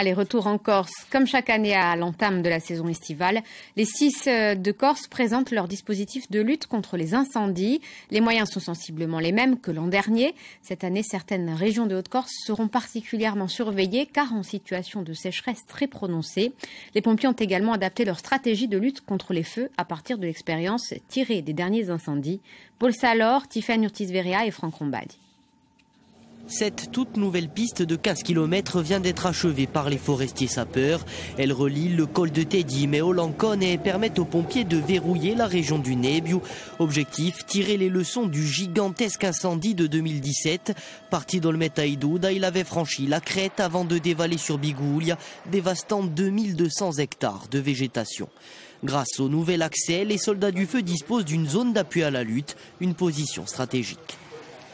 Allez, retour en Corse. Comme chaque année à l'entame de la saison estivale, les CIS de Corse présentent leur dispositif de lutte contre les incendies. Les moyens sont sensiblement les mêmes que l'an dernier. Cette année, certaines régions de Haute-Corse seront particulièrement surveillées car en situation de sécheresse très prononcée. Les pompiers ont également adapté leur stratégie de lutte contre les feux à partir de l'expérience tirée des derniers incendies. Paul Salor, Tiffaine Urtis-Verea et Franck Rombadi. Cette toute nouvelle piste de 15 km vient d'être achevée par les forestiers sapeurs. Elle relie le col de Teddy et Olancone et permet aux pompiers de verrouiller la région du Nebbio. Objectif, tirer les leçons du gigantesque incendie de 2017. Parti d'Olmetta-Iduda, il avait franchi la crête avant de dévaler sur Biguglia, dévastant 2200 hectares de végétation. Grâce au nouvel accès, les soldats du feu disposent d'une zone d'appui à la lutte, une position stratégique.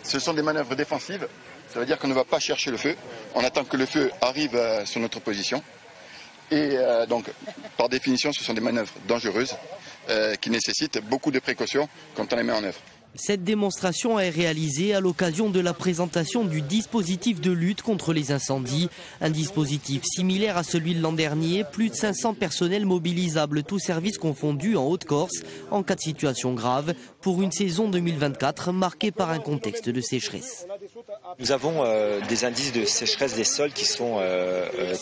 Ce sont des manœuvres défensives. Ça veut dire qu'on ne va pas chercher le feu, on attend que le feu arrive sur notre position. Et donc, par définition, ce sont des manœuvres dangereuses qui nécessitent beaucoup de précautions quand on les met en œuvre. Cette démonstration est réalisée à l'occasion de la présentation du dispositif de lutte contre les incendies. Un dispositif similaire à celui de l'an dernier, plus de 500 personnels mobilisables, tous services confondus en Haute-Corse, en cas de situation grave, pour une saison 2024 marquée par un contexte de sécheresse. Nous avons des indices de sécheresse des sols qui sont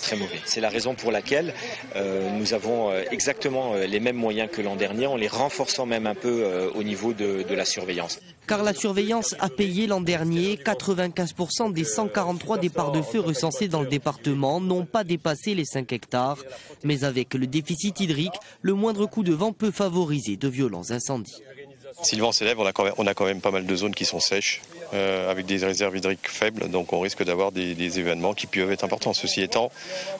très mauvais. C'est la raison pour laquelle nous avons exactement les mêmes moyens que l'an dernier, en les renforçant même un peu au niveau de la surveillance. Car la surveillance a payé l'an dernier. 95% des 143 départs de feu recensés dans le département n'ont pas dépassé les 5 hectares. Mais avec le déficit hydrique, le moindre coup de vent peut favoriser de violents incendies. Si le vent s'élève, on a quand même pas mal de zones qui sont sèches, avec des réserves hydriques faibles, donc on risque d'avoir des événements qui peuvent être importants. Ceci étant,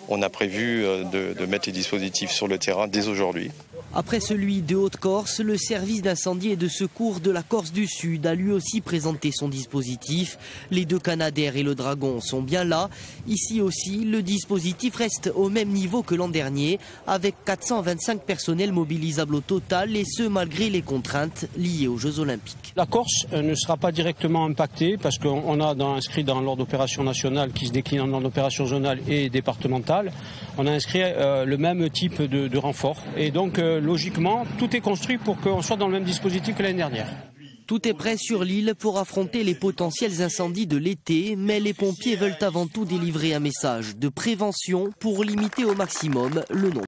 on a prévu de mettre les dispositifs sur le terrain dès aujourd'hui. Après celui de Haute-Corse, le service d'incendie et de secours de la Corse du Sud a lui aussi présenté son dispositif. Les deux Canadair et le Dragon sont bien là. Ici aussi, le dispositif reste au même niveau que l'an dernier, avec 425 personnels mobilisables au total, et ce malgré les contraintes liées aux Jeux Olympiques. La Corse ne sera pas directement impactée parce qu'on a inscrit dans l'ordre d'opération nationale qui se décline en ordre d'opération zonale et départementale, on a inscrit le même type de renfort. Et donc, logiquement, tout est construit pour qu'on soit dans le même dispositif que l'année dernière. Tout est prêt sur l'île pour affronter les potentiels incendies de l'été, mais les pompiers veulent avant tout délivrer un message de prévention pour limiter au maximum le nombre